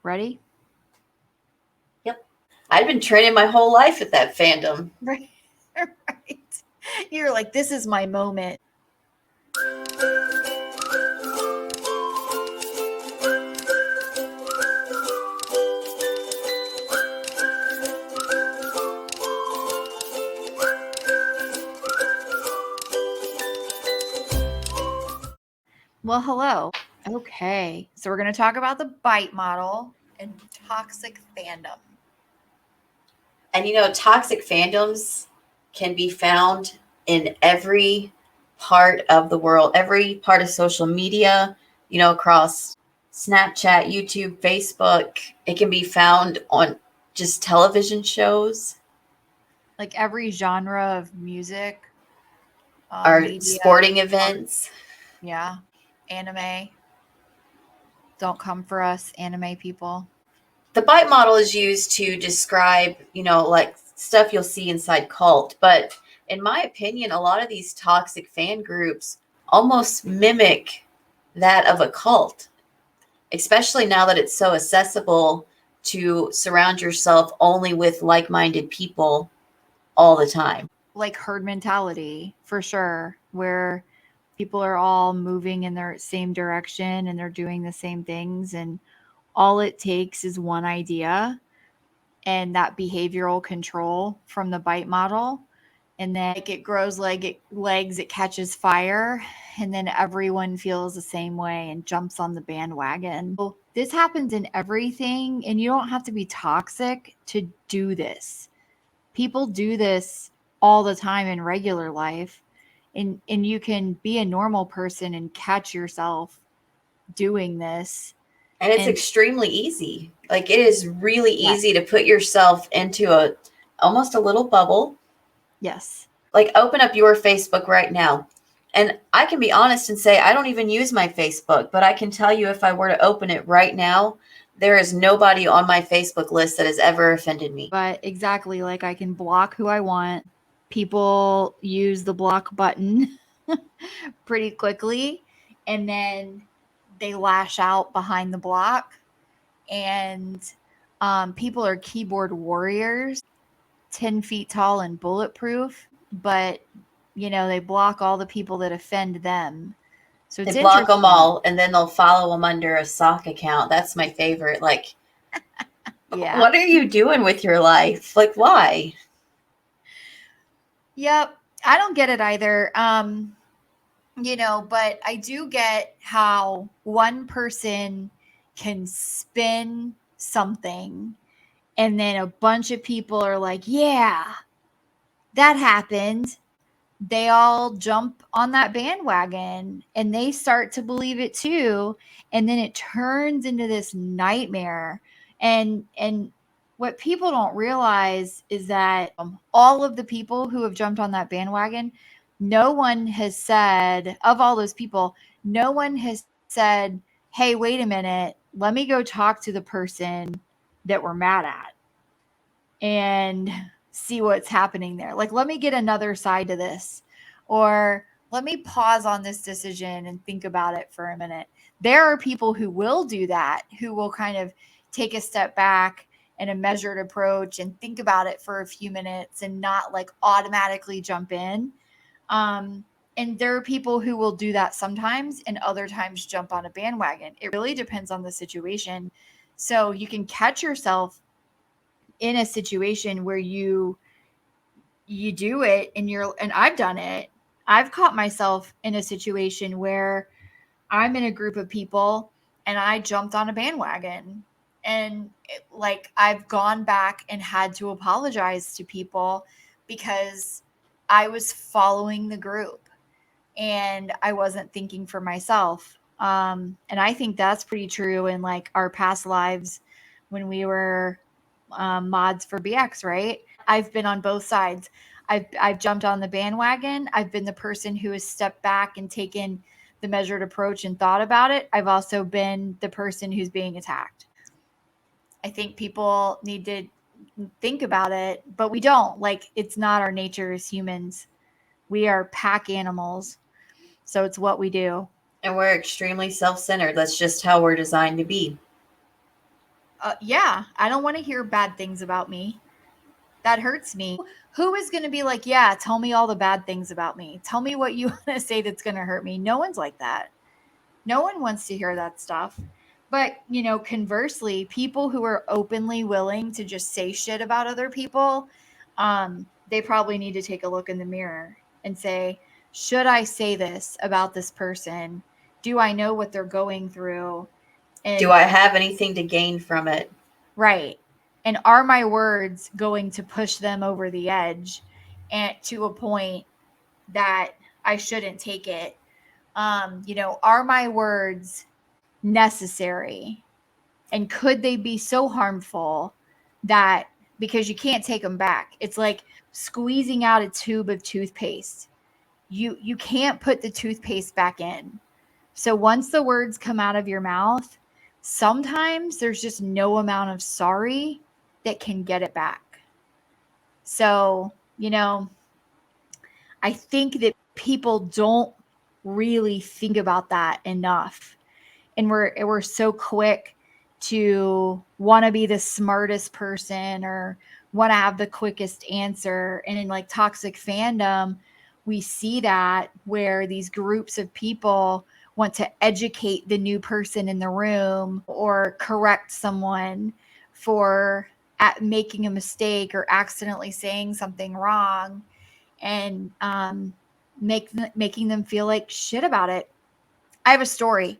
Ready? Yep. I've been training my whole life at that fandom. Right. Right. You're like, this is my moment. Well, hello. Okay. So we're going to talk about the bite model and toxic fandom. And toxic fandoms can be found in every part of the world, every part of social media, across Snapchat, YouTube, Facebook. It can be found on just television shows. Like every genre of music, Or media, sporting events. Yeah. Anime. Don't come for us, anime people. The bite model is used to describe, like stuff you'll see inside cult. But in my opinion, a lot of these toxic fan groups almost mimic that of a cult, especially now that it's so accessible to surround yourself only with like-minded people all the time. Like herd mentality, for sure, where people are all moving in their same direction and they're doing the same things. And all it takes is one idea and that behavioral control from the bite model. And then it grows legs, it catches fire, and then everyone feels the same way and jumps on the bandwagon. So this happens in everything, and you don't have to be toxic to do this. People do this all the time in regular life, and you can be a normal person and catch yourself doing this. And it's extremely easy. Like, it is really easy to put yourself into almost a little bubble. Yes. Like, open up your Facebook right now. And I can be honest and say, I don't even use my Facebook, but I can tell you if I were to open it right now, there is nobody on my Facebook list that has ever offended me. But exactly, like I can block who I want. People use the block button pretty quickly, and then they lash out behind the block. And people are keyboard warriors, 10 feet tall and bulletproof, but they block all the people that offend them. So they block them all, and then they'll follow them under a sock account. That's my favorite. Like, yeah. What are you doing with your life? Like, why? Yep. I don't get it either. But I do get how one person can spin something and then a bunch of people are like, yeah, that happened. They all jump on that bandwagon and they start to believe it too. And then it turns into this nightmare. And what people don't realize is that all of the people who have jumped on that bandwagon, no one has said, of all those people, no one has said, hey, wait a minute, let me go talk to the person that we're mad at and see what's happening there. Like, let me get another side to this, or let me pause on this decision and think about it for a minute. There are people who will do that, who will kind of take a step back and a measured approach and think about it for a few minutes and not like automatically jump in. And there are people who will do that sometimes and other times jump on a bandwagon. It really depends on the situation. So you can catch yourself in a situation where you do it and I've done it. I've caught myself in a situation where I'm in a group of people and I jumped on a bandwagon, and I've gone back and had to apologize to people because I was following the group and I wasn't thinking for myself. And I think that's pretty true in like our past lives when we were mods for BX, right? I've been on both sides. I've jumped on the bandwagon. I've been the person who has stepped back and taken the measured approach and thought about it. I've also been the person who's being attacked. I think people need to think about it, but we don't. Like, it's not our nature as humans. We are pack animals. So it's what we do. And we're extremely self-centered. That's just how we're designed to be. Yeah, I don't want to hear bad things about me. That hurts me. Who is going to be like, yeah, tell me all the bad things about me. Tell me what you want to say that's going to hurt me. No one's like that. No one wants to hear that stuff. But, conversely, people who are openly willing to just say shit about other people, they probably need to take a look in the mirror and say, should I say this about this person? Do I know what they're going through? And Do I have anything to gain from it? right. And are my words going to push them over the edge and to a point that I shouldn't take it? Are my words necessary? And could they be so harmful that, because you can't take them back? It's like squeezing out a tube of toothpaste. You can't put the toothpaste back in. So once the words come out of your mouth, sometimes there's just no amount of sorry that can get it back. So, I think that people don't really think about that enough. And we're so quick to want to be the smartest person or want to have the quickest answer. And in like toxic fandom, we see that where these groups of people want to educate the new person in the room or correct someone for making a mistake or accidentally saying something wrong, and making them feel like shit about it. I have a story.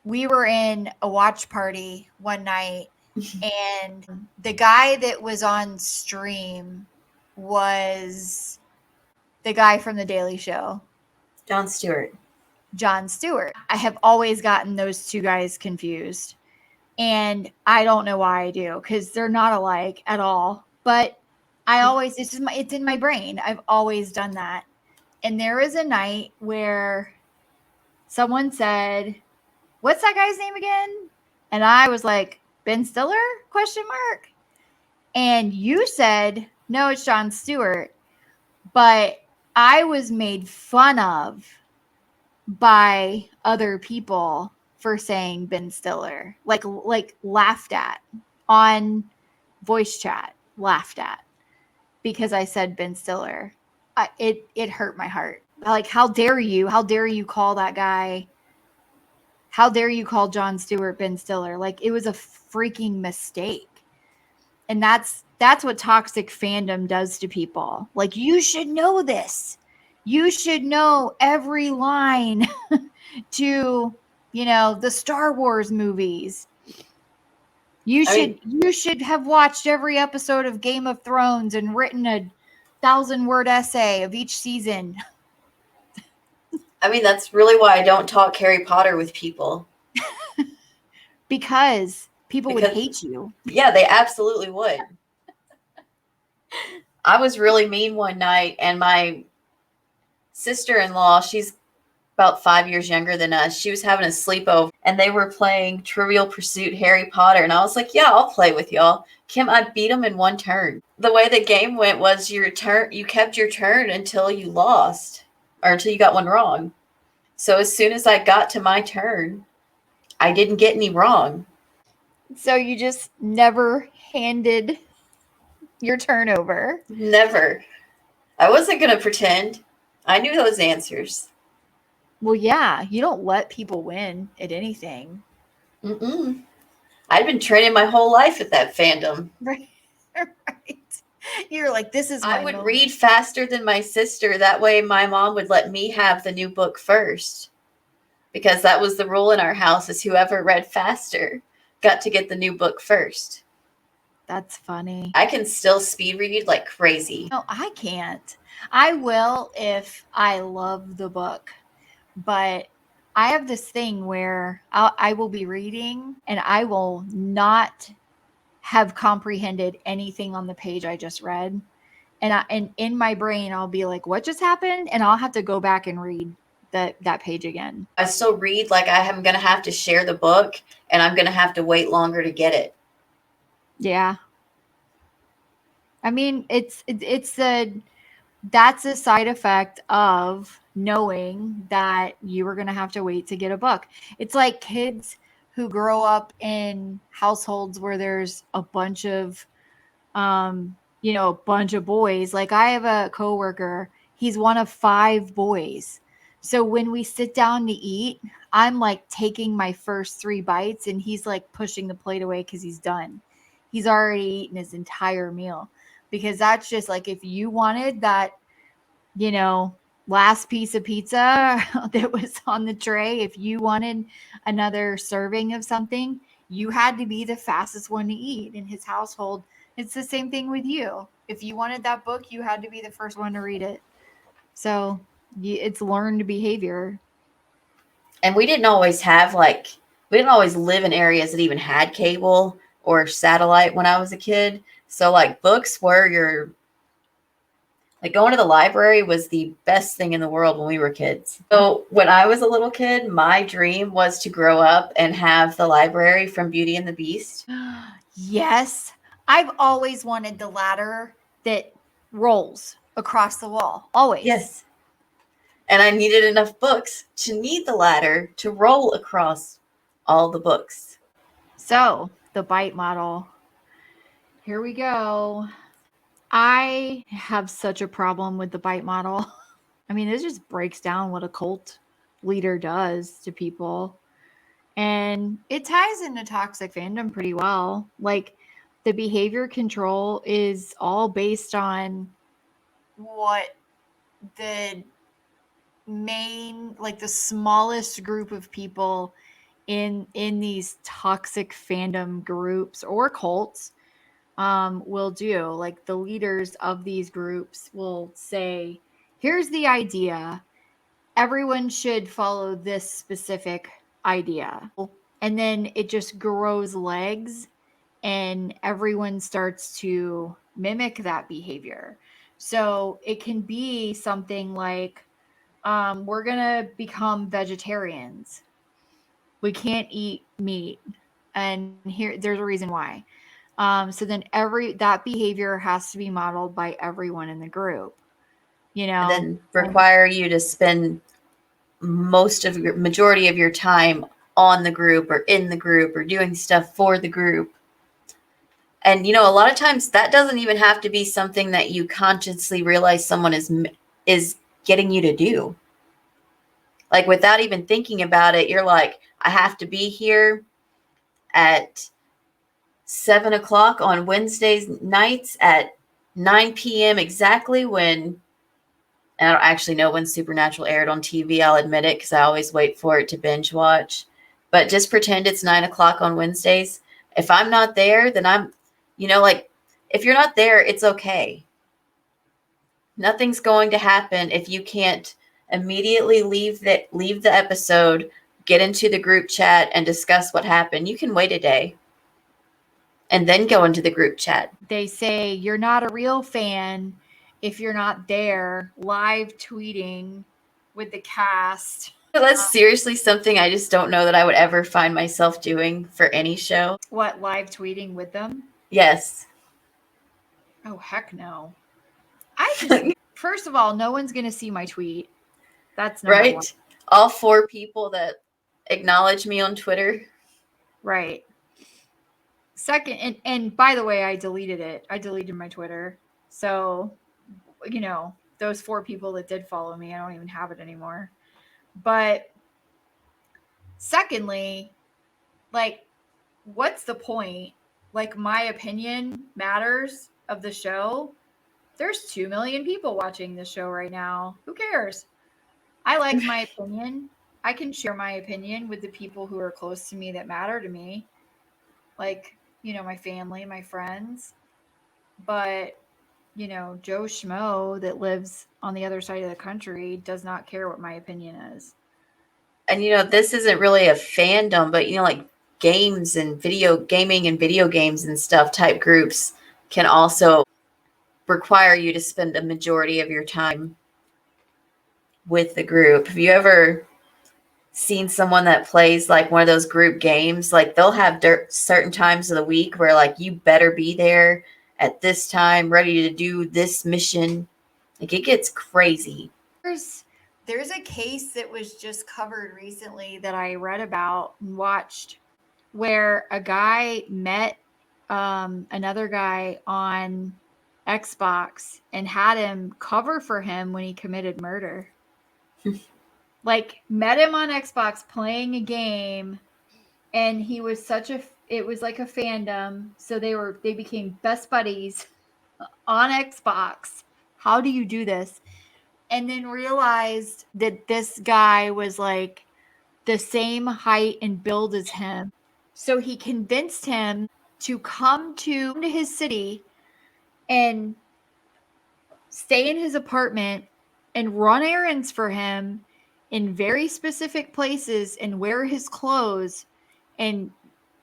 We were in a watch party one night, and the guy that was on stream was the guy from The Daily Show, Jon Stewart. Jon Stewart. I have always gotten those two guys confused. And I don't know why I do, because they're not alike at all. But it's in my brain. I've always done that. And there was a night where someone said, "What's that guy's name again?" And I was like, "Ben Stiller? Question mark. And you said, "No, it's Jon Stewart." But I was made fun of by other people for saying Ben Stiller, like laughed at on voice chat, laughed at because I said Ben Stiller. It hurt my heart. Like, how dare you? How dare you call that guy? How dare you call Jon Stewart Ben Stiller? Like, it was a freaking mistake. And that's what toxic fandom does to people. Like, you should know this. You should know every line to, the Star Wars movies. You should have watched every episode of Game of Thrones and written a 1,000-word essay of each season. I mean, that's really why I don't talk Harry Potter with people. Because people would hate you. Yeah, they absolutely would. I was really mean one night, and my sister-in-law, she's about 5 years younger than us, she was having a sleepover, and they were playing Trivial Pursuit Harry Potter, and I was like, yeah, I'll play with y'all. Kim, I beat them in one turn. The way the game went was your turn, you kept your turn until you lost, or until you got one wrong. So as soon as I got to my turn, I didn't get any wrong. So you just never handed your turnover. Never. I wasn't going to pretend. I knew those answers. Well, yeah, you don't let people win at anything. Mm-mm. I'd been training my whole life at that fandom. Right. Right. You're like, this is my I would moment. read faster than my sister. That way my mom would let me have the new book first. Because that was the rule in our house, is whoever read faster got to get the new book first. That's funny. I can still speed read like crazy. No, I can't. I will if I love the book. But I have this thing where I will be reading and I will not have comprehended anything on the page I just read. And in my brain, I'll be like, what just happened? And I'll have to go back and read that page again. I still read like I'm going to have to share the book, and I'm going to have to wait longer to get it. Yeah. I mean, that's a side effect of knowing that you were going to have to wait to get a book. It's like kids who grow up in households where there's a bunch of a bunch of boys. Like I have a coworker, he's one of 5 boys. So when we sit down to eat, I'm like taking my first 3 bites and he's like pushing the plate away because he's done. He's already eaten his entire meal. Because that's just like if you wanted that, last piece of pizza that was on the tray, if you wanted another serving of something, you had to be the fastest one to eat. In his household, it's the same thing with you. If you wanted that book, you had to be the first one to read it. So it's learned behavior. And we didn't always live in areas that even had cable or satellite when I was a kid. So like books were going to the library was the best thing in the world when we were kids. So when I was a little kid, my dream was to grow up and have the library from Beauty and the Beast. Yes. I've always wanted the ladder that rolls across the wall. Always. Yes. And I needed enough books to need the ladder to roll across all the books. So the bite model. Here we go. I have such a problem with the bite model. I mean, this just breaks down what a cult leader does to people. And it ties into toxic fandom pretty well. Like the behavior control is all based on what the main, like the smallest group of people in these toxic fandom groups or cults will do. Like the leaders of these groups will say, here's the idea. Everyone should follow this specific idea. And then it just grows legs and everyone starts to mimic that behavior. So it can be something like, we're going to become vegetarians. We can't eat meat. And there's a reason why. So then that behavior has to be modeled by everyone in the group, And then require you to spend majority of your time on the group or in the group or doing stuff for the group. And, a lot of times that doesn't even have to be something that you consciously realize someone is getting you to do. Like without even thinking about it, you're like, I have to be here at 7 o'clock on Wednesdays nights at 9 p.m. exactly when, and I don't actually know when Supernatural aired on TV. I'll admit it because I always wait for it to binge watch. But just pretend it's 9 o'clock on Wednesdays. If I'm not there, then I'm, if you're not there, it's okay. Nothing's going to happen if you can't immediately leave the episode, get into the group chat, and discuss what happened. You can wait a day and then go into the group chat. They say you're not a real fan if you're not there live tweeting with the cast. That's seriously something I just don't know that I would ever find myself doing for any show. What, live tweeting with them? Yes. Oh, heck no. I just, first of all, no one's going to see my tweet. That's number right. One. All 4 people that acknowledge me on Twitter. Right. Second, and by the way, I deleted it. I deleted my Twitter. So, those 4 people that did follow me, I don't even have it anymore. But secondly, like, what's the point? Like, my opinion matters of the show. There's 2 million people watching this show right now. Who cares? I like my opinion. I can share my opinion with the people who are close to me that matter to me. Like, my family, my friends. But, Joe Schmo that lives on the other side of the country does not care what my opinion is. And, this isn't really a fandom, but, like games and video games and stuff type groups can also require you to spend a majority of your time with the group. Have you ever seen someone that plays like one of those group games? Like they'll have certain times of the week where like you better be there at this time, ready to do this mission. Like it gets crazy. There's a case that was just covered recently that I read about and watched. where a guy met another guy on Xbox and had him cover for him when he committed murder. Like, met him on Xbox playing a game, and he was it was like a fandom, so they became best buddies on Xbox. How do you do this? And then realized that this guy was like the same height and build as him. So he convinced him to come to his city and stay in his apartment and run errands for him in very specific places and wear his clothes, and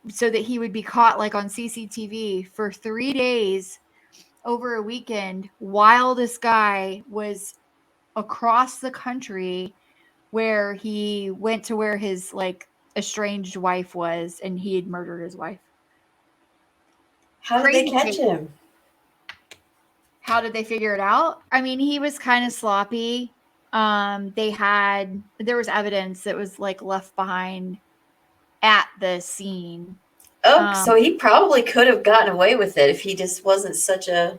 so that he would be caught like on CCTV for 3 days over a weekend while this guy was across the country, where he went to where his like estranged wife was, and he had murdered his wife. How did they catch him? How did they figure it out? I mean, he was kind of sloppy. There was evidence that was like left behind at the scene. Oh, so he probably could have gotten away with it if he just wasn't such a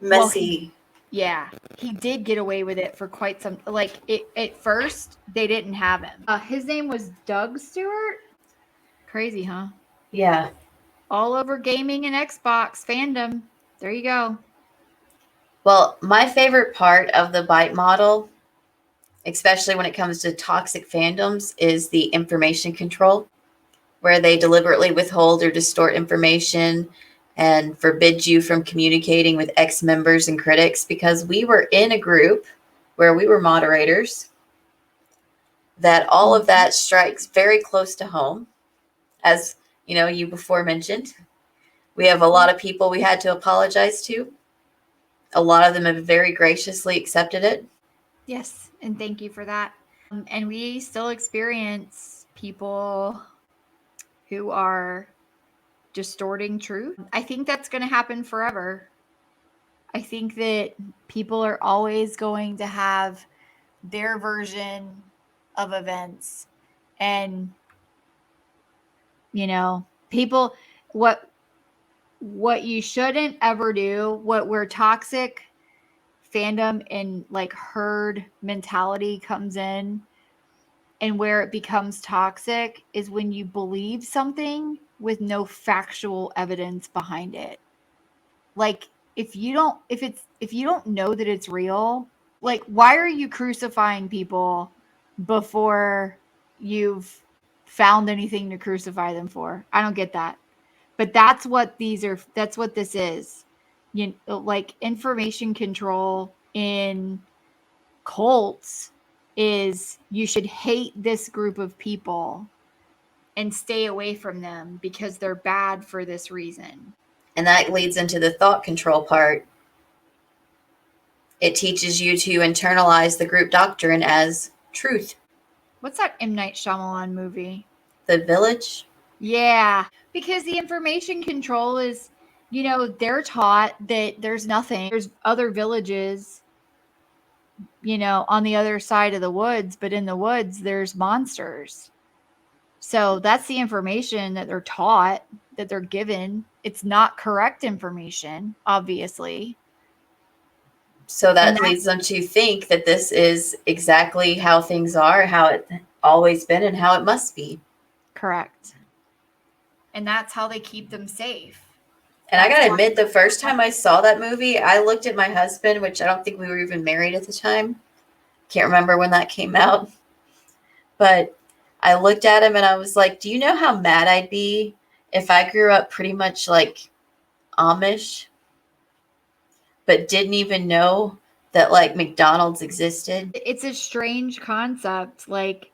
messy. Yeah, he did get away with it for quite some, like, at first they didn't have him. His name was Doug Stewart. Crazy, huh? Yeah. All over gaming and Xbox fandom. There you go. Well, my favorite part of the bite model, especially when it comes to toxic fandoms, is the information control, where they deliberately withhold or distort information and forbid you from communicating with ex-members and critics, because we were in a group where we were moderators, that all of that strikes very close to home. As you know, you before mentioned, we have a lot of people we had to apologize to. A lot of them have very graciously accepted it. Yes, and thank you for that. And we still experience people who are distorting truth. I think that's going to happen forever. I think that people are always going to have their version of events. And, you know, people, what you shouldn't ever do, where toxic fandom and like herd mentality comes in, and where it becomes toxic, is when you believe something with no factual evidence behind it. Like, if you don't know that it's real, like, why are you crucifying people before you've found anything to crucify them for? I don't get that. But that's what this is. Like, information control in cults is, you should hate this group of people and stay away from them because they're bad for this reason. And that leads into the thought control part. It teaches you to internalize the group doctrine as truth. What's that M. Night Shyamalan movie? The Village? Yeah, because the information control is, they're taught that there's nothing. There's other villages, on the other side of the woods, but in the woods, there's monsters. So that's the information that they're taught, that they're given. It's not correct information, obviously. So that leads them to think that this is exactly how things are, how it always been, and how it must be. Correct. And that's how they keep them safe. And I gotta admit, the first time I saw that movie, I looked at my husband, which I don't think we were even married at the time. Can't remember when that came out. But I looked at him and I was like, do you know how mad I'd be if I grew up pretty much like Amish, but didn't even know that like McDonald's existed? It's a strange concept. Like,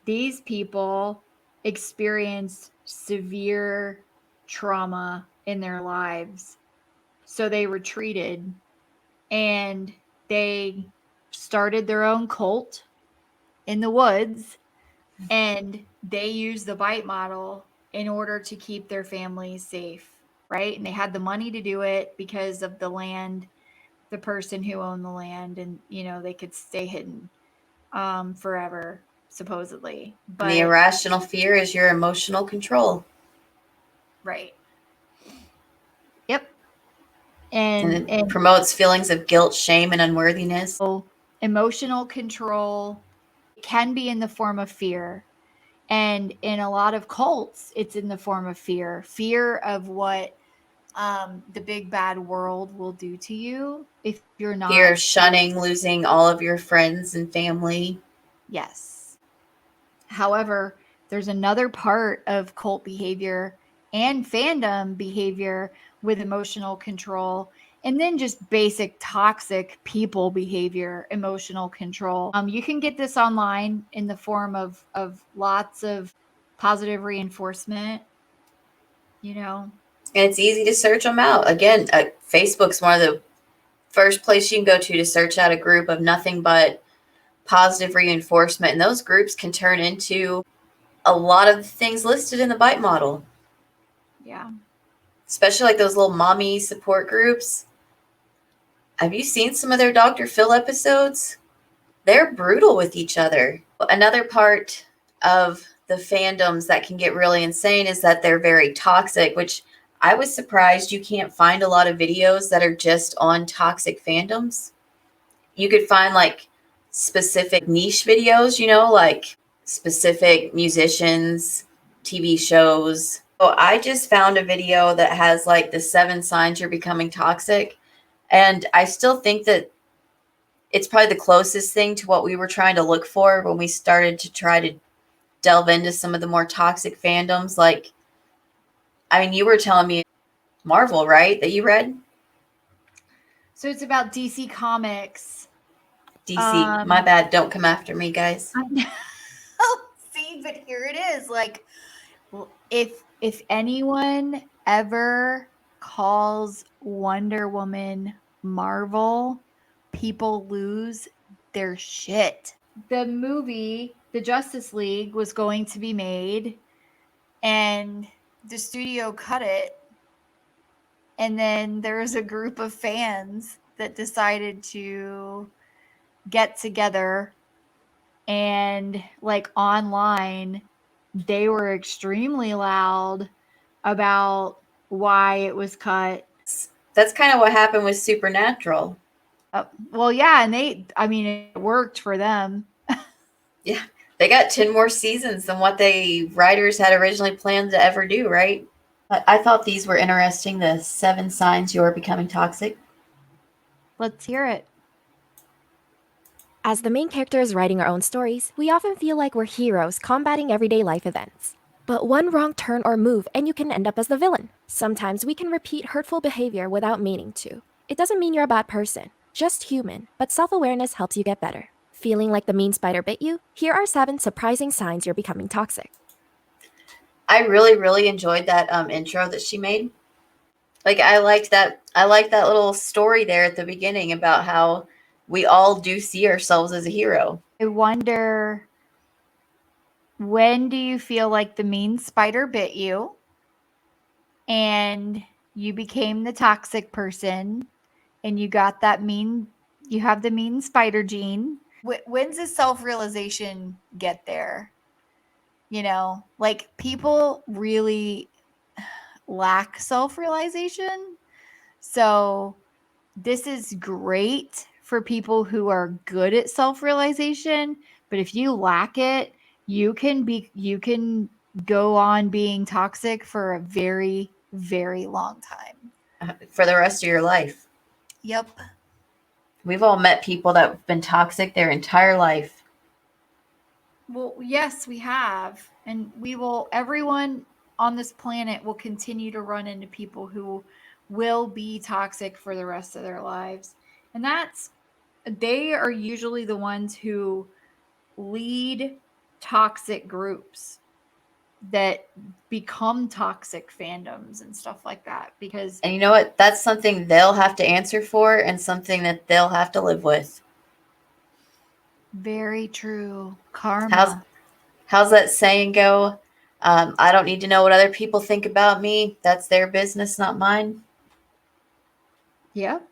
these people experienced severe trauma in their lives. So they retreated and they started their own cult in the woods, and they used the bite model in order to keep their families safe, right? And they had the money to do it because of the land, the person who owned the land, and they could stay hidden forever, supposedly. But the irrational fear is your emotional control. Right. Yep. And it promotes feelings of guilt, shame, and unworthiness. Emotional control can be in the form of fear. And in a lot of cults, it's in the form of fear of what the big bad world will do to you if you're not. Fear of shunning, losing all of your friends and family. Yes. However, there's another part of cult behavior and fandom behavior with emotional control, and then just basic toxic people behavior, emotional control. You can get this online in the form of lots of positive reinforcement, And it's easy to search them out. Again, Facebook's one of the first place you can go to search out a group of nothing but positive reinforcement. And those groups can turn into a lot of things listed in the Bite model. Yeah. Especially like those little mommy support groups. Have you seen some of their Dr. Phil episodes? They're brutal with each other. Another part of the fandoms that can get really insane is that they're very toxic, which I was surprised you can't find a lot of videos that are just on toxic fandoms. You could find like specific niche videos, like specific musicians, TV shows. So I just found a video that has like the 7 signs you're becoming toxic. And I still think that it's probably the closest thing to what we were trying to look for when we started to try to delve into some of the more toxic fandoms. Like, I mean, you were telling me Marvel, right? That you read? So it's about DC Comics. DC. My bad. Don't come after me, guys. See, but here it is. Like, if anyone ever calls Wonder Woman Marvel, people lose their shit. The movie, The Justice League, was going to be made, and the studio cut it. And then there was a group of fans that decided to get together, and like online, they were extremely loud about why it was cut. That's kind of what happened with Supernatural. Well, yeah, and it worked for them. Yeah, they got 10 more seasons than what the writers had originally planned to ever do, right? I thought these were interesting, the 7 signs you're becoming toxic. Let's hear it. As the main characters writing our own stories, we often feel like we're heroes combating everyday life events. But one wrong turn or move and you can end up as the villain. Sometimes we can repeat hurtful behavior without meaning to. It doesn't mean you're a bad person, just human, but self-awareness helps you get better. Feeling like the mean spider bit you? Here are 7 surprising signs you're becoming toxic. I really, really enjoyed that intro that she made. Like, I liked that little story there at the beginning about how we all do see ourselves as a hero. I wonder, when do you feel like the mean spider bit you and you became the toxic person and you got you have the mean spider gene? When's the self-realization get there? Like, people really lack self-realization. So this is great for people who are good at self-realization, but if you lack it, you can go on being toxic for a very, very long time. For the rest of your life. Yep. We've all met people that have been toxic their entire life. Well, yes, we have. And everyone on this planet will continue to run into people who will be toxic for the rest of their lives. And they are usually the ones who lead toxic groups that become toxic fandoms and stuff like that. And you know what? That's something they'll have to answer for and something that they'll have to live with. Very true. Karma. How's that saying go? I don't need to know what other people think about me. That's their business, not mine. Yep,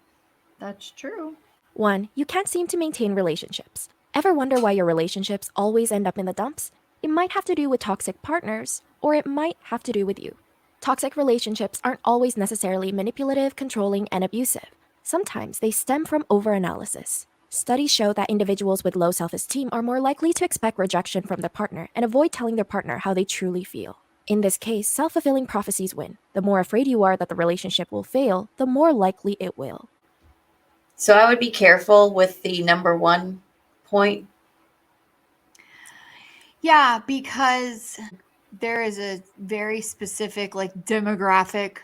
that's true. 1. You can't seem to maintain relationships. Ever wonder why your relationships always end up in the dumps? It might have to do with toxic partners, or it might have to do with you. Toxic relationships aren't always necessarily manipulative, controlling, and abusive. Sometimes they stem from overanalysis. Studies show that individuals with low self-esteem are more likely to expect rejection from their partner and avoid telling their partner how they truly feel. In this case, self-fulfilling prophecies win. The more afraid you are that the relationship will fail, the more likely it will. So I would be careful with the number 1 point. Yeah, because there is a very specific like demographic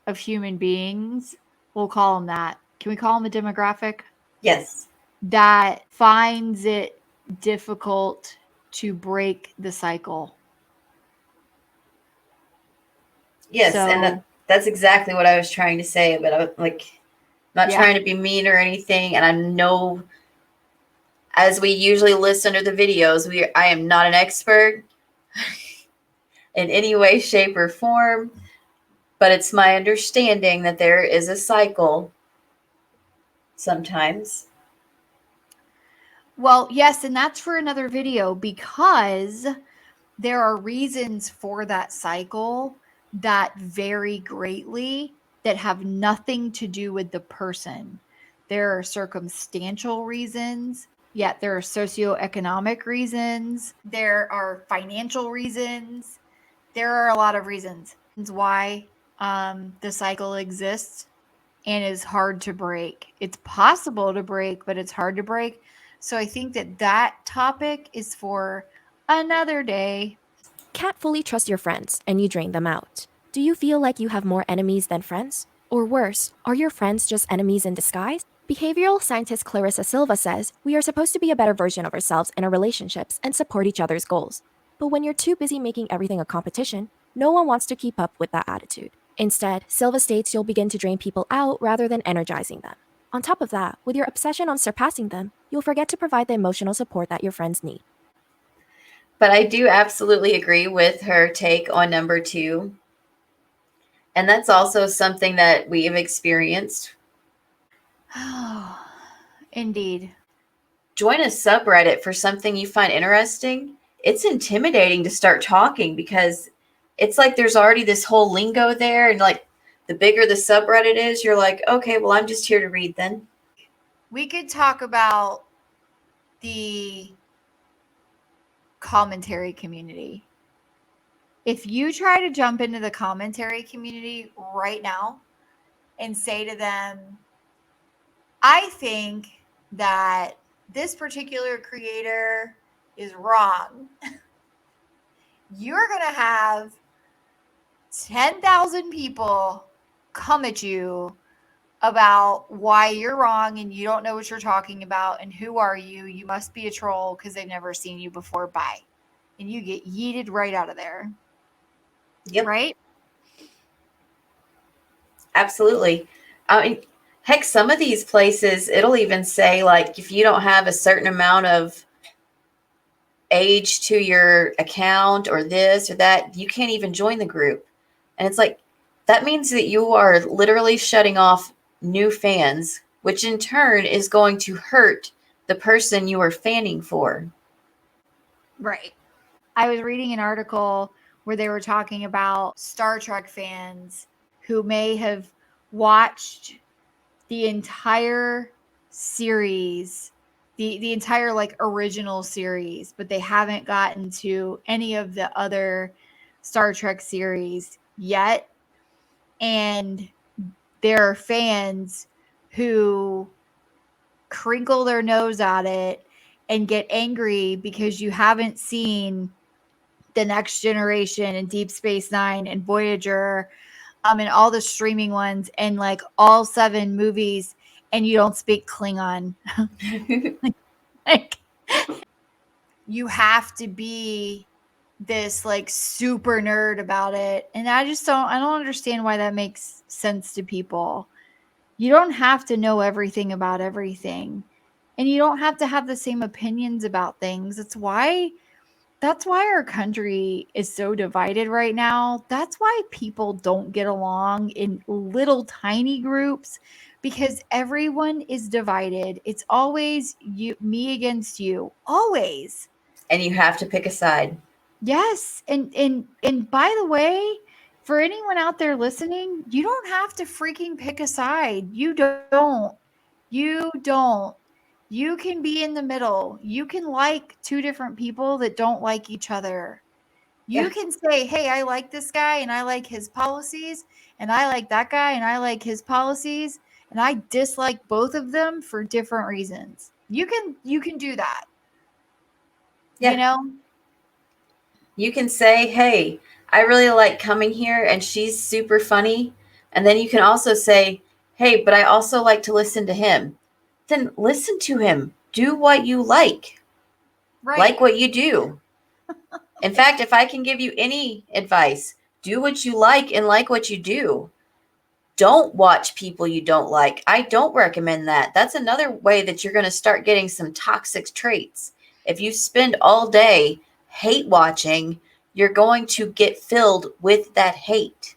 of human beings. We'll call them that. Can we call them a demographic? Yes. That finds it difficult to break the cycle. Yes, So, and that's exactly what I was trying to say, but I was like, not Yeah. trying to be mean or anything. And I know, as we usually list under the videos, I am not an expert in any way, shape, or form, but it's my understanding that there is a cycle sometimes. Well, yes, and that's for another video because there are reasons for that cycle that vary greatly that have nothing to do with the person. There are circumstantial reasons, yet there are socioeconomic reasons, there are financial reasons, there are a lot of reasons why the cycle exists and is hard to break. It's possible to break, but it's hard to break. So I think that topic is for another day. Can't fully trust your friends, and you drain them out. Do you feel like you have more enemies than friends? Or worse, are your friends just enemies in disguise? Behavioral scientist Clarissa Silva says we are supposed to be a better version of ourselves in our relationships and support each other's goals. But when you're too busy making everything a competition, no one wants to keep up with that attitude. Instead, Silva states you'll begin to drain people out rather than energizing them. On top of that, with your obsession on surpassing them, you'll forget to provide the emotional support that your friends need. But I do absolutely agree with her take on number 2. And that's also something that we have experienced. Indeed. Join a subreddit for something you find interesting. It's intimidating to start talking because it's like there's already this whole lingo there. And like the bigger the subreddit is, you're like, okay, well, I'm just here to read then. We could talk about the commentary community. If you try to jump into the commentary community right now and say to them, I think that this particular creator is wrong, you're going to have 10,000 people come at you about why you're wrong and you don't know what you're talking about and who are you? You must be a troll because they've never seen you before. Bye. And you get yeeted right out of there. Yep. Right? Absolutely. I mean, heck, some of these places, it'll even say, like, if you don't have a certain amount of age to your account or this or that, you can't even join the group. And it's like, that means that you are literally shutting off new fans, which in turn is going to hurt the person you are fanning for. Right. I was reading an article where they were talking about Star Trek fans who may have watched the entire series, the entire like original series, but they haven't gotten to any of the other Star Trek series yet. And there are fans who crinkle their nose at it and get angry because you haven't seen The Next Generation and Deep Space Nine and Voyager and all the streaming ones and like all 7 movies, and you don't speak Klingon. Like, you have to be this like super nerd about it. And I don't understand why that makes sense to people. You don't have to know everything about everything. And you don't have to have the same opinions about things. That's why our country is so divided right now. That's why people don't get along in little tiny groups, because everyone is divided. It's always me against you, always. And you have to pick a side. Yes. And by the way, For anyone out there listening, you don't have to freaking pick a side. You don't. You don't. You can be in the middle. You can like two different people that don't like each other. You Yeah. can say, hey, I like this guy and I like his policies, and I like that guy and I like his policies, and I dislike both of them for different reasons. You can do that. Yeah. You know? You can say, hey, I really like coming here and she's super funny. And then you can also say, hey, but I also like to listen to him. Then listen to him. Do what you like. Right. Like what you do. In fact, if I can give you any advice, do what you like and like what you do. Don't watch people you don't like. I don't recommend that. That's another way that you're going to start getting some toxic traits. If you spend all day hate watching, you're going to get filled with that hate.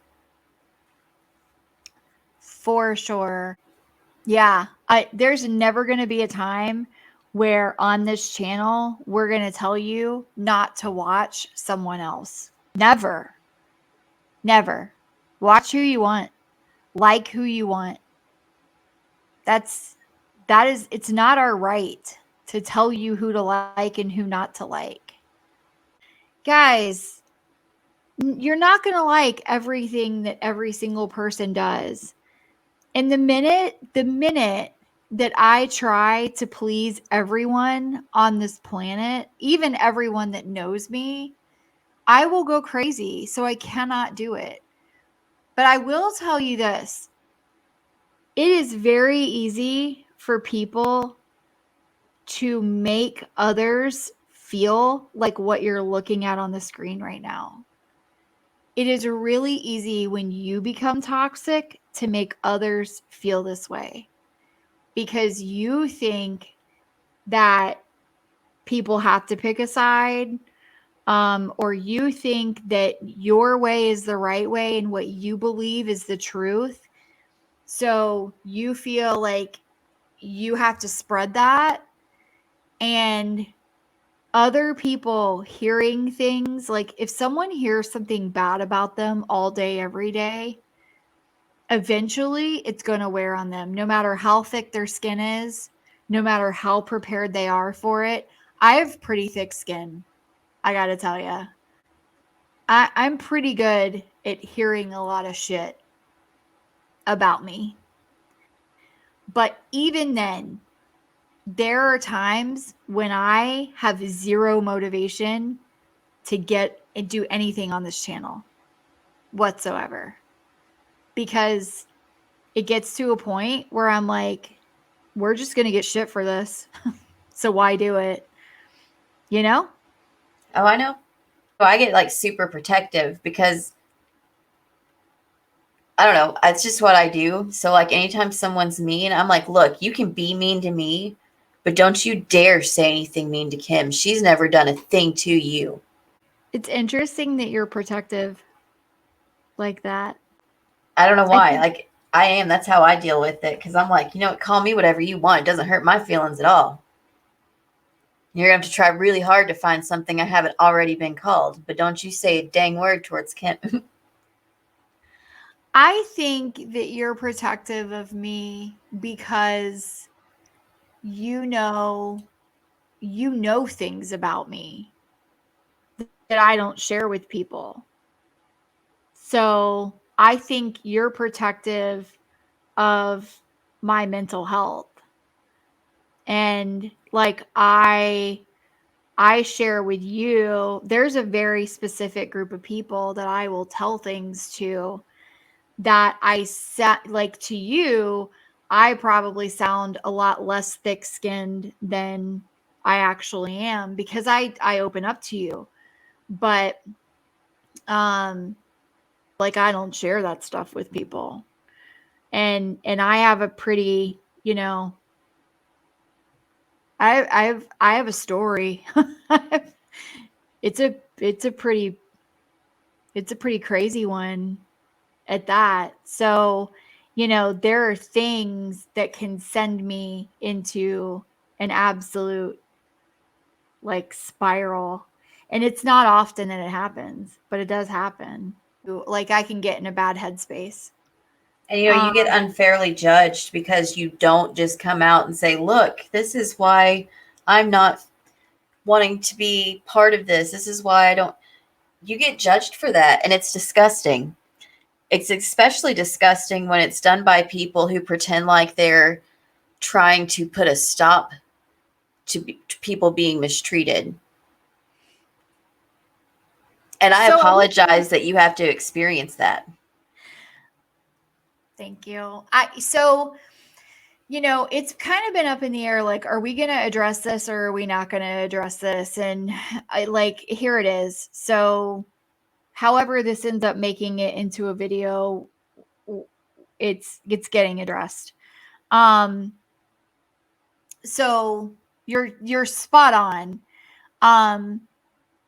For sure. Yeah. There's never going to be a time where on this channel we're going to tell you not to watch someone else. Never. Never. Watch who you want. Like who you want. It's not our right to tell you who to like and who not to like. Guys, you're not going to like everything that every single person does. And the minute that I try to please everyone on this planet, even everyone that knows me, I will go crazy. So I cannot do it. But I will tell you this. It is very easy for people to make others feel like what you're looking at on the screen right now. It is really easy when you become toxic to make others feel this way because you think that people have to pick a side, or you think that your way is the right way and what you believe is the truth. So you feel like you have to spread that, and other people hearing things, like if someone hears something bad about them all day, every day, eventually it's going to wear on them, no matter how thick their skin is, no matter how prepared they are for it. I have pretty thick skin, I got to tell you. I'm pretty good at hearing a lot of shit about me. But even then, there are times when I have zero motivation to get and do anything on this channel whatsoever, because it gets to a point where I'm like, we're just going to get shit for this. So why do it? You know? Oh, I know. I get like super protective because I don't know. It's just what I do. So like anytime someone's mean, I'm like, look, you can be mean to me, but don't you dare say anything mean to Kim. She's never done a thing to you. It's interesting that you're protective like that. I don't know why. think- Like I am. That's how I deal with it. Because I'm like, you know what? Call me whatever you want. It doesn't hurt my feelings at all. You're going to have to try really hard to find something I haven't already been called. But don't you say a dang word towards Kim. I think that you're protective of me because you know things about me that I don't share with people. So I think you're protective of my mental health. And like I share with you, there's a very specific group of people that I will tell things to that I set, like to you, I probably sound a lot less thick-skinned than I actually am because I open up to you. But like I don't share that stuff with people. And I have a pretty, I have a story. It's a pretty crazy one at that. So, there are things that can send me into an absolute like spiral. And it's not often that it happens, but it does happen. like I can get in a bad headspace. And you get unfairly judged because you don't just come out and say, look, this is why I'm not wanting to be part of this. This is why I don't. You get judged for that, and it's disgusting. It's especially disgusting when it's done by people who pretend like they're trying to put a stop to people being mistreated. And I apologize that you have to experience that. Thank you. It's kind of been up in the air, like, are we going to address this or are we not going to address this? And here it is. So however this ends up making it into a video, it's getting addressed. So you're spot on.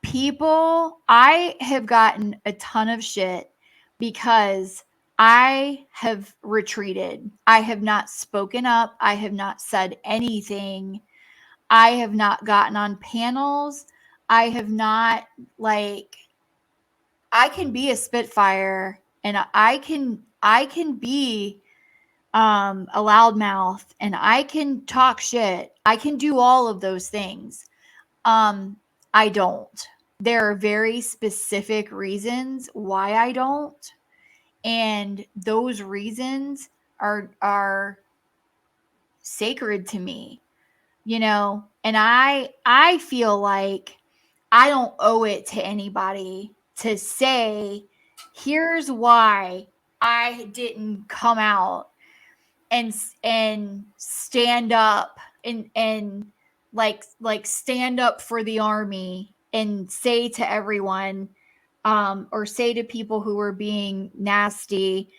People, I have gotten a ton of shit because I have retreated. I have not spoken up. I have not said anything. I have not gotten on panels. I have not, I can be a spitfire and I can be a loudmouth and I can talk shit. I can do all of those things. I don't. There are very specific reasons why I don't. And those reasons are sacred to me, and I feel like I don't owe it to anybody to say, here's why I didn't come out and stand up and stand up for the army and say to everyone, or say to people who were being nasty,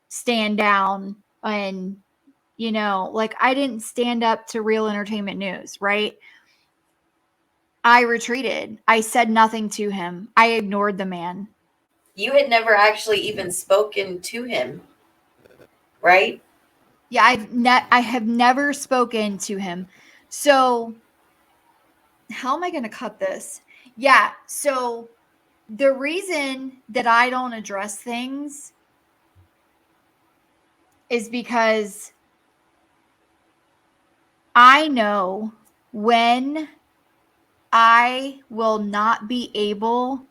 stand down. And I didn't stand up to Real Entertainment News, right? I retreated. I said nothing to him. I ignored the man. You had never actually even spoken to him, right? Yeah, I have never spoken to him. So how am I going to cut this? Yeah, so the reason that I don't address things is because I know when I will not be able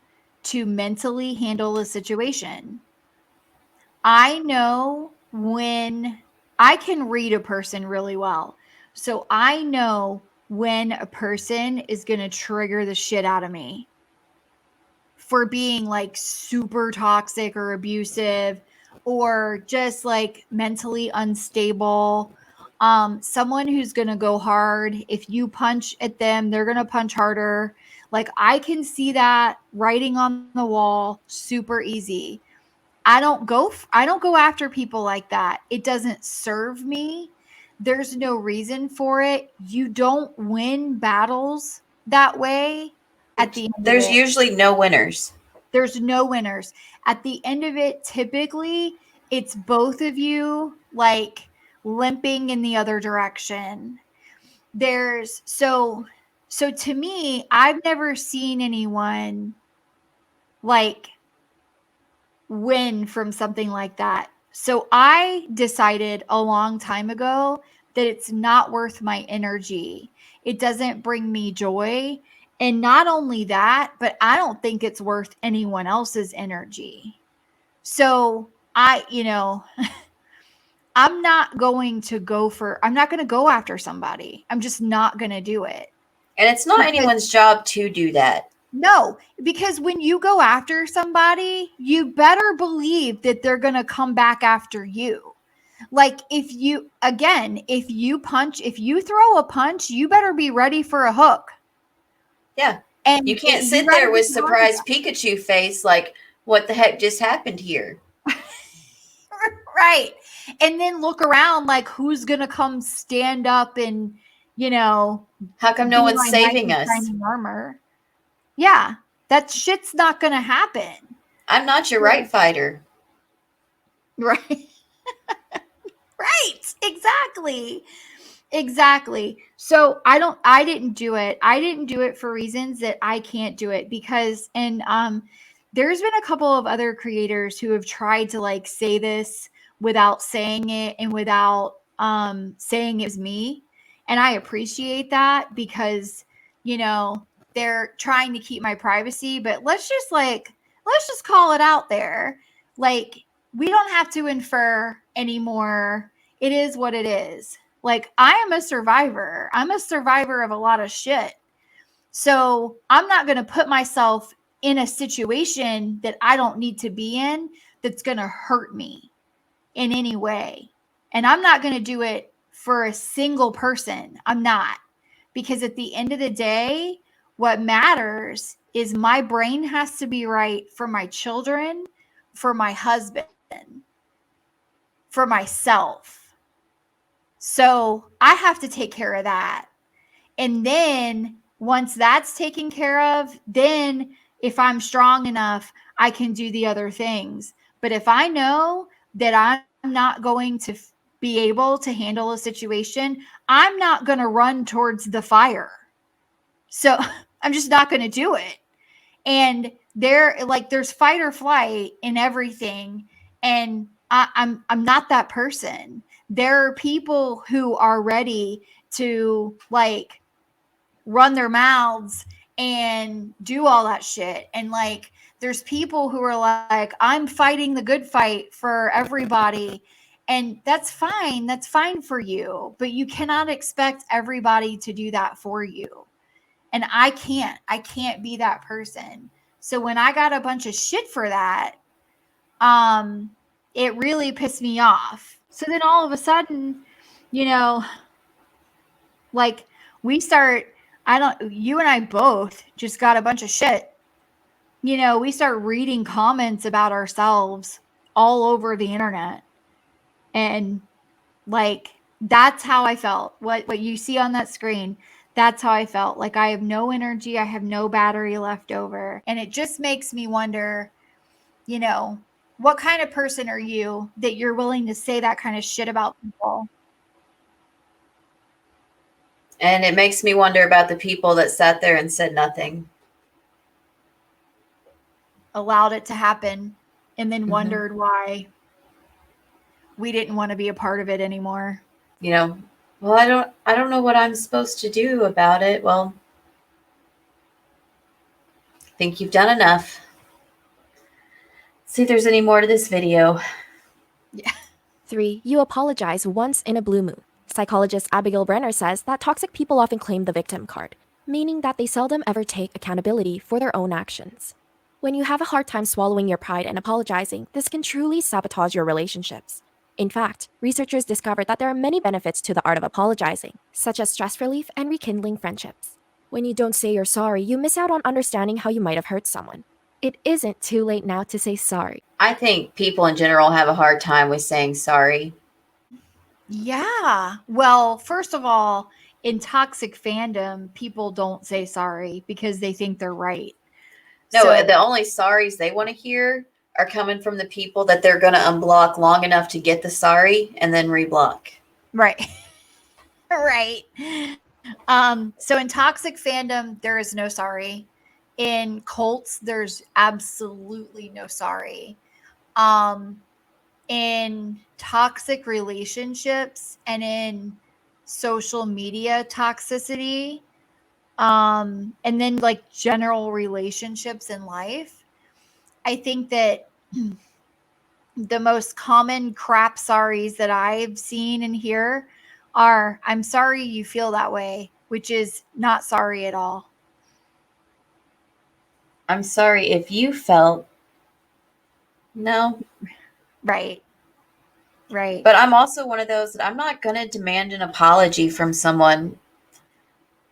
to mentally handle a situation. I know when I can read a person really well. So I know when a person is going to trigger the shit out of me for being super toxic or abusive or just mentally unstable. Someone who's going to go hard. If you punch at them, they're going to punch harder. I can see that writing on the wall super easy. I don't go after people like that. It doesn't serve me. There's no reason for it. You don't win battles that way. At the end there's usually no winners. There's no winners. At the end of it, typically it's both of you limping in the other direction. So to me, I've never seen anyone win from something like that. So I decided a long time ago that it's not worth my energy. It doesn't bring me joy. And not only that, but I don't think it's worth anyone else's energy. So I'm not going to go after somebody. I'm just not going to do it. And it's not anyone's job to do that. No, because when you go after somebody, you better believe that they're going to come back after you. If you throw a punch, you better be ready for a hook. Yeah. And you can't sit there with surprised Pikachu face what the heck just happened here? Right. And then look around who's going to come stand up and, how come no one's saving us? Armor. Yeah, that shit's not going to happen. I'm not your right fighter. Right. Right. Exactly. So I didn't do it. I didn't do it for reasons that I can't do it because, and there's been a couple of other creators who have tried to like say this without saying it and without saying it was me. And I appreciate that because, you know, they're trying to keep my privacy, but let's just call it out there. Like, we don't have to infer anymore. It is what it is. Like, I am a survivor. I'm a survivor of a lot of shit. So I'm not going to put myself in a situation that I don't need to be in that's going to hurt me in any way. And I'm not going to do it for a single person. I'm not. Because at the end of the day, what matters is my brain has to be right for my children, for my husband, for myself. So I have to take care of that. And then once that's taken care of, then if I'm strong enough, I can do the other things. But if I know that I'm not going to be able to handle a situation, I'm not going to run towards the fire. So I'm just not going to do it. And there's fight or flight in everything. And I'm not that person. There are people who are ready to like run their mouths and do all that shit. And like, there's people who are like, I'm fighting the good fight for everybody. And that's fine. That's fine for you. But you cannot expect everybody to do that for you. And I can't be that person. So when I got a bunch of shit for that, it really pissed me off. So then all of a sudden, you know, like you and I both just got a bunch of shit. You know, we start reading comments about ourselves all over the internet. And like, that's how I felt. What you see on that screen, that's how I felt. Like, I have no energy. I have no battery left over. And it just makes me wonder, you know, what kind of person are you that you're willing to say that kind of shit about people? And it makes me wonder about the people that sat there and said nothing. Allowed it to happen and then wondered why we didn't want to be a part of it anymore. You know, well, I don't know what I'm supposed to do about it. Well, I think you've done enough. Let's see if there's any more to this video. Yeah. 3. You apologize once in a blue moon. Psychologist Abigail Brenner says that toxic people often claim the victim card, meaning that they seldom ever take accountability for their own actions. When you have a hard time swallowing your pride and apologizing, this can truly sabotage your relationships. In fact, researchers discovered that there are many benefits to the art of apologizing, such as stress relief and rekindling friendships. When you don't say you're sorry, you miss out on understanding how you might have hurt someone. It isn't too late now to say sorry. I think people in general have a hard time with saying sorry. Yeah. Well, first of all, in toxic fandom, people don't say sorry because they think they're right. No, So- the only sorries they want to hear are coming from the people that they're going to unblock long enough to get the sorry and then reblock. Right. Right. So in toxic fandom, there is no sorry. In cults, there's absolutely no sorry. In toxic relationships and in social media toxicity, and then like general relationships in life, I think that the most common crap sorries that I've seen and hear are, I'm sorry you feel that way, which is not sorry at all. I'm sorry if you felt. No. Right. Right. But I'm also one of those that I'm not going to demand an apology from someone,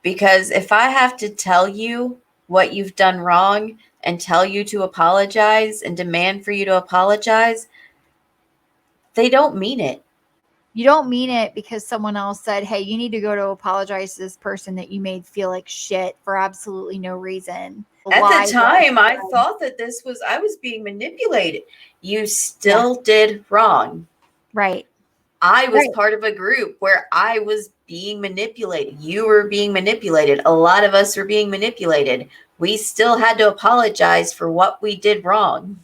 because if I have to tell you what you've done wrong and tell you to apologize and demand for you to apologize, they don't mean it. You don't mean it because someone else said, hey, you need to go to apologize to this person that you made feel like shit for absolutely no reason. At the time, I thought that I was being manipulated. You still did wrong. Right. I was part of a group where I was being manipulated. You were being manipulated. A lot of us were being manipulated. we still had to apologize for what we did wrong.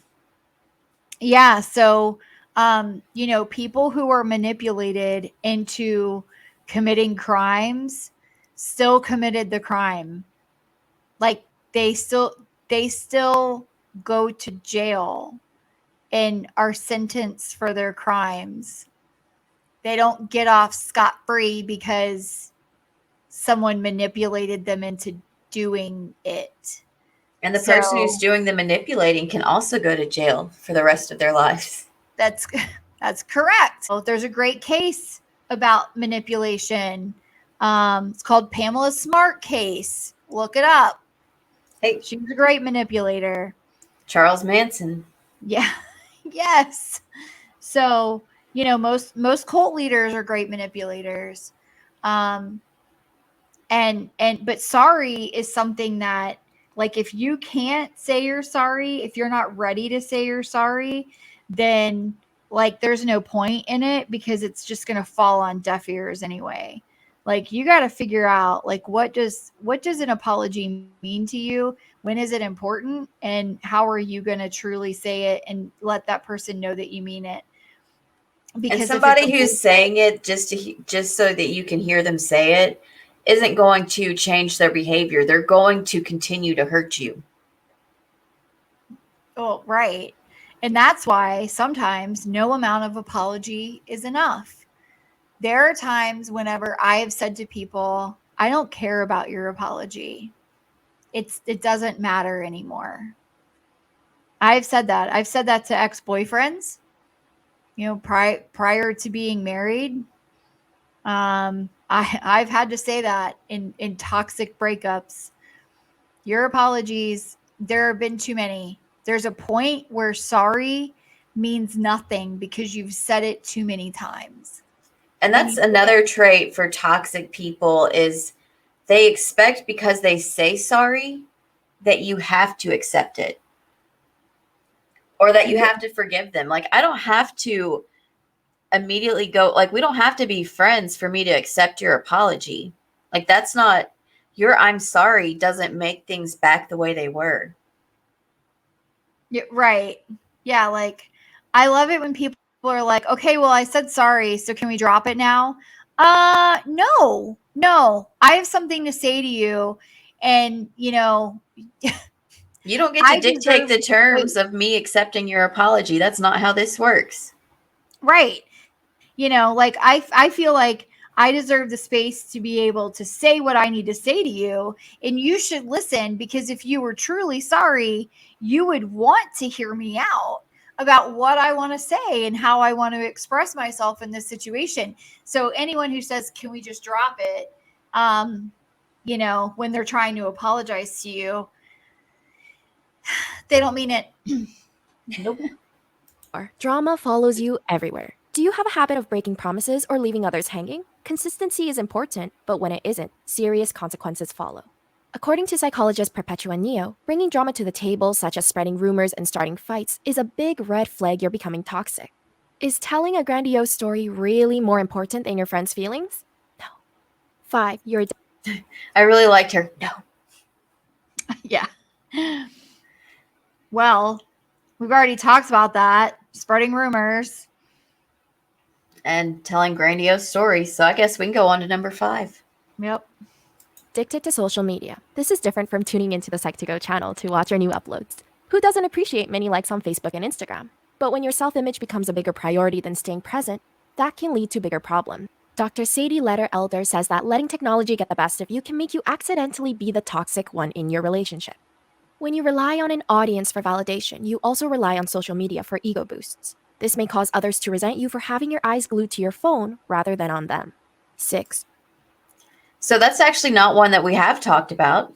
Yeah. So, people who are manipulated into committing crimes still committed the crime. Like they still go to jail and are sentenced for their crimes. They don't get off scot-free because someone manipulated them into doing it. And the person who's doing the manipulating can also go to jail for the rest of their lives. That's correct. Well, there's a great case about manipulation. It's called Pamela Smart case. Look it up. Hey, she was a great manipulator. Charles Manson. Yeah. Yes. So, most cult leaders are great manipulators. But sorry is something that, like, if you can't say you're sorry, if you're not ready to say you're sorry, then like there's no point in it, because it's just going to fall on deaf ears anyway. Like, you got to figure out, like, what does an apology mean to you? When is it important? And how are you going to truly say it and let that person know that you mean it? Because somebody who's saying it just so that you can hear them say it isn't going to change their behavior. They're going to continue to hurt you. Oh, right. And that's why sometimes no amount of apology is enough. There are times whenever I have said to people, I don't care about your apology. It doesn't matter anymore. I've said that. I've said that to ex-boyfriends, prior to being married. I've had to say that in toxic breakups. Your apologies, there have been too many. There's a point where sorry means nothing because you've said it too many times. And that's another trait for toxic people, is they expect, because they say sorry, that you have to accept it. Or that you have to forgive them. Like, I don't have to immediately go, like, we don't have to be friends for me to accept your apology. Like, that's not, your I'm sorry doesn't make things back the way they were. Yeah, right. Yeah, like, I love it when people are like, okay, well, I said sorry, so can we drop it now? No. I have something to say to you, and you don't get to dictate the terms of me accepting your apology. That's not how this works. Right. Like, I feel like I deserve the space to be able to say what I need to say to you, and you should listen, because if you were truly sorry, you would want to hear me out about what I want to say and how I want to express myself in this situation. So anyone who says, can we just drop it? When they're trying to apologize to you, they don't mean it. Nope. Drama follows you everywhere. Do you have a habit of breaking promises or leaving others hanging? Consistency is important, but when it isn't, serious consequences follow. According to psychologist Perpetua Neo, bringing drama to the table, such as spreading rumors and starting fights, is a big red flag you're becoming toxic. Is telling a grandiose story really more important than your friend's feelings? No. 5. You're I really liked her. No. Yeah. Well, we've already talked about that. Spreading rumors. And telling grandiose stories. So I guess we can go on to number 5. Yep. Addicted to social media. This is different from tuning into the Psych2Go channel to watch our new uploads. Who doesn't appreciate many likes on Facebook and Instagram? But when your self-image becomes a bigger priority than staying present, that can lead to bigger problems. Dr. Sadie Letter Elder says that letting technology get the best of you can make you accidentally be the toxic one in your relationship. When you rely on an audience for validation, you also rely on social media for ego boosts. This may cause others to resent you for having your eyes glued to your phone rather than on them. 6. So that's actually not one that we have talked about.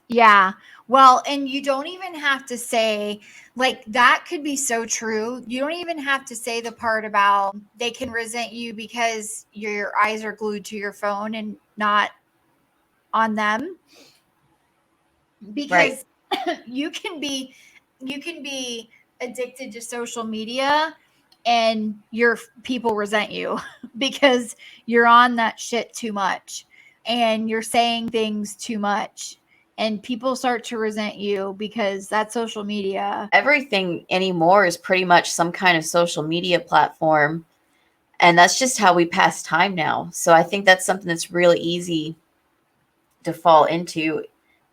Yeah. Well, and you don't even have to say, like, that could be so true. You don't even have to say the part about they can resent you because your eyes are glued to your phone and not on them. Because you can be addicted to social media and your people resent you because you're on that shit too much. and you're saying things too much, and people start to resent you because that's social media. Everything anymore is pretty much some kind of social media platform. And that's just how we pass time now. So I think that's something that's really easy to fall into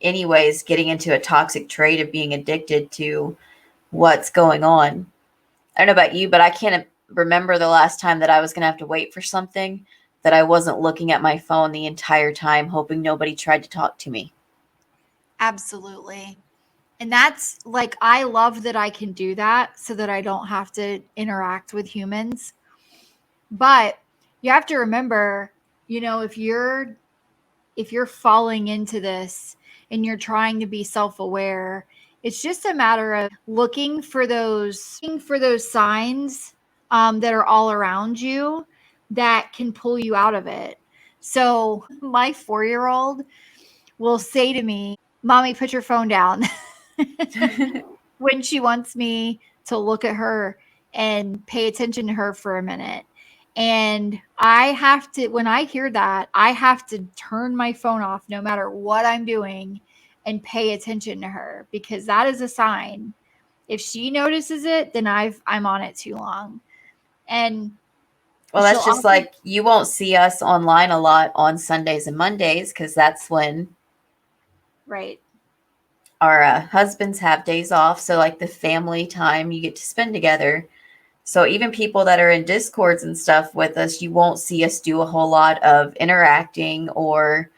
anyways, getting into a toxic trait of being addicted to what's going on. I don't know about you, but I can't remember the last time that I was going to have to wait for something that I wasn't looking at my phone the entire time, hoping nobody tried to talk to me. Absolutely. And that's like, I love that I can do that so that I don't have to interact with humans. But you have to remember, if you're falling into this and you're trying to be self-aware, it's just a matter of looking for those signs that are all around you that can pull you out of it. So my 4-year-old will say to me, "Mommy, put your phone down," when she wants me to look at her and pay attention to her for a minute. And I have to, when I hear that, I have to turn my phone off no matter what I'm doing and pay attention to her, because that is a sign. If she notices it, then I'm on it too long. And Well, that's just like, you won't see us online a lot on Sundays and Mondays because that's when right. our husbands have days off. So like the family time you get to spend together. So even people that are in Discords and stuff with us, you won't see us do a whole lot of interacting or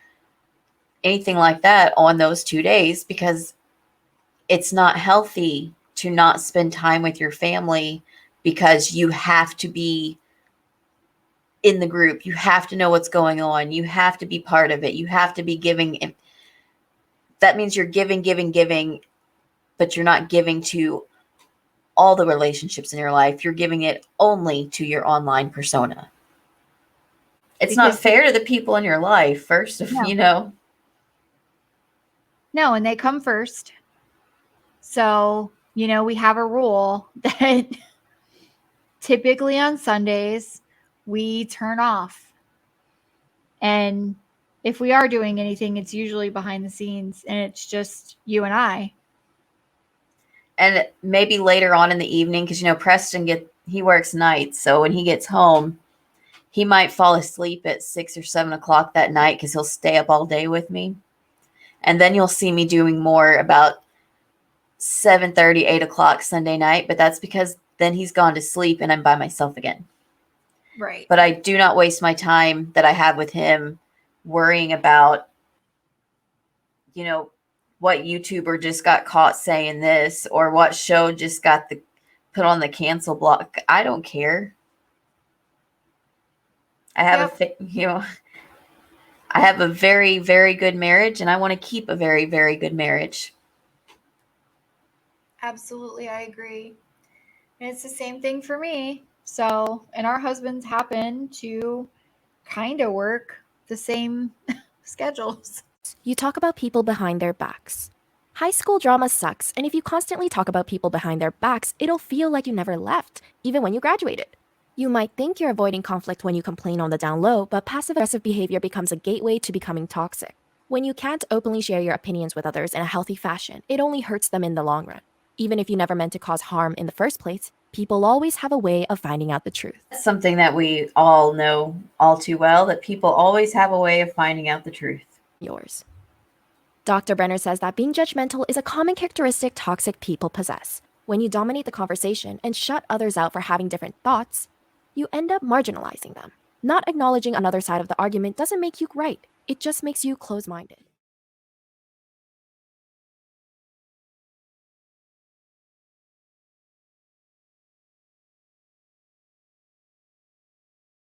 anything like that on those 2 days, because it's not healthy to not spend time with your family, because you have to be in the group. You have to know what's going on. You have to be part of it. You have to be giving. That means you're giving, but you're not giving to all the relationships in your life. You're giving it only to your online persona. It's not fair to the people in your life, first of, No, and they come first. So, we have a rule that typically on Sundays we turn off. And if we are doing anything, it's usually behind the scenes and it's just you and I. And maybe later on in the evening, because, Preston he works nights. So when he gets home, he might fall asleep at 6 or 7 o'clock that night because he'll stay up all day with me. And then you'll see me doing more about 7:30, 8 o'clock Sunday night. But that's because then he's gone to sleep and I'm by myself again. Right. But I do not waste my time that I have with him worrying about, what YouTuber just got caught saying this, or what show just got put on the cancel block. I don't care. I have I have a very, very good marriage, and I want to keep a very, very good marriage. Absolutely, I agree. And it's the same thing for me. So, and our husbands happen to kind of work the same schedules. You talk about people behind their backs. High school drama sucks, and if you constantly talk about people behind their backs, it'll feel like you never left, even when you graduated. You might think you're avoiding conflict when you complain on the down low, but passive-aggressive behavior becomes a gateway to becoming toxic. When you can't openly share your opinions with others in a healthy fashion, it only hurts them in the long run. Even if you never meant to cause harm in the first place, people always have a way of finding out the truth. That's something that we all know all too well, that people always have a way of finding out the truth. Yours. Dr. Brenner says that being judgmental is a common characteristic toxic people possess. When you dominate the conversation and shut others out for having different thoughts, you end up marginalizing them. Not acknowledging another side of the argument doesn't make you right. It just makes you close-minded.